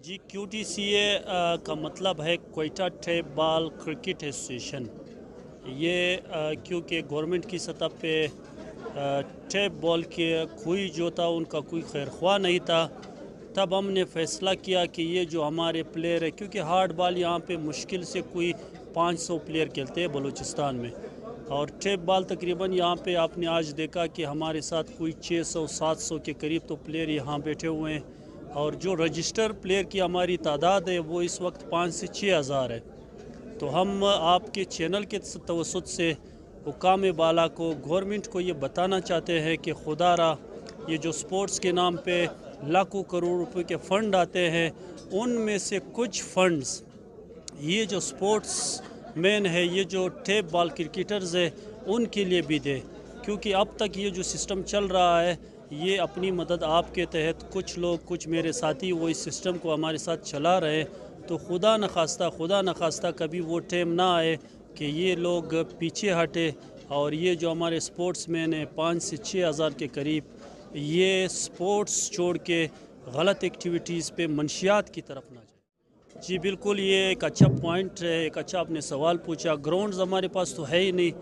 जी QTCA का मतलब है Quetta tape ball cricket association. ये क्योंकि गवर्नमेंट की सतह पे टेप बॉल के कोई जो था उनका कोई खैर ख्वाह नहीं था, तब हमने फ़ैसला किया कि ये जो हमारे प्लेयर है, क्योंकि हार्ड बॉल यहाँ पे मुश्किल से कोई 500 प्लेयर खेलते हैं बलूचिस्तान में, और टेप बॉल तकरीबन यहाँ पे आपने आज देखा कि हमारे साथ कोई 600-700 के करीब तो प्लेयर यहाँ बैठे हुए हैं, और जो रजिस्टर प्लेयर की हमारी तादाद है वो इस वक्त 5 से 6 हज़ार है। तो हम आपके चैनल के तवसत से हुकाम बाला को, गवर्नमेंट को ये बताना चाहते हैं कि खुदारा ये जो स्पोर्ट्स के नाम पे लाखों करोड़ रुपए के फ़ंड आते हैं, उनमें से कुछ फ़ंड्स ये जो स्पोर्ट्स मैन है, ये जो टेप बॉल क्रिकेटर्स है, उनके लिए भी दे, क्योंकि अब तक ये जो सिस्टम चल रहा है ये अपनी मदद आपके तहत कुछ लोग, कुछ मेरे साथी वो इस सिस्टम को हमारे साथ चला रहे हैं। तो खुदा न खास्ता कभी वो टाइम ना आए कि ये लोग पीछे हटे और ये जो हमारे स्पोर्ट्स मैन हैं 5 से 6 हज़ार के करीब, ये स्पोर्ट्स छोड़ के गलत एक्टिविटीज़ पे मंशियात की तरफ ना जाए। जी बिल्कुल, ये एक अच्छा पॉइंट है, एक अच्छा आपने सवाल पूछा। ग्राउंड्स हमारे पास तो है ही नहीं।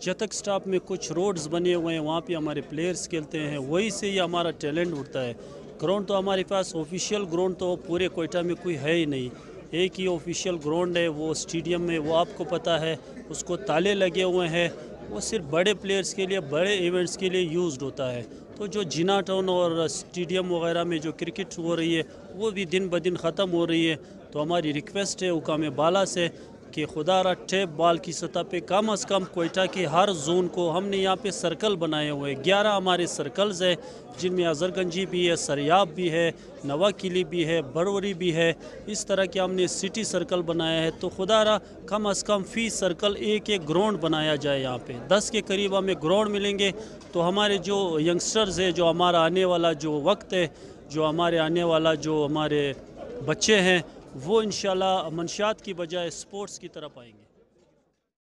जतक स्टाफ में कुछ रोड्स बने हुए हैं, वहाँ पे हमारे प्लेयर्स खेलते हैं, वही से ही हमारा टैलेंट उठता है। ग्राउंड तो हमारे पास ऑफिशियल ग्राउंड तो पूरे कोयटा में कोई है ही नहीं। एक ही ऑफिशियल ग्राउंड है, वो स्टेडियम में, वो आपको पता है, उसको ताले लगे हुए हैं। वो सिर्फ बड़े प्लेयर्स के लिए, बड़े इवेंट्स के लिए यूज़्ड होता है। तो जो जिना टाउन और स्टेडियम वगैरह में जो क्रिकेट हो रही है वो भी दिन ब दिन ख़त्म हो रही है। तो हमारी रिक्वेस्ट है हुकाम बाला से कि खुदारा टेप बॉल की सतह पे कम अज़ कम कोयटा के हर जोन को, हमने यहाँ पे सर्कल बनाए हुए हैं, 11 हमारे सर्कल्स हैं, जिनमें अजरगंजी भी है, सरियाब भी है, नवाकिली भी है, बरवरी भी है। इस तरह के हमने सिटी सर्कल बनाया है। तो खुदारा कम अज़ कम फ़ी सर्कल एक एक ग्राउंड बनाया जाए। यहाँ पे 10 के करीब हमें ग्राउंड मिलेंगे, तो हमारे जो यंगस्टर्स है, जो हमारा आने वाला जो वक्त है, जो हमारे आने वाला जो हमारे बच्चे हैं, वो इंशाल्लाह मंशियात की बजाय स्पोर्ट्स की तरफ आएंगे।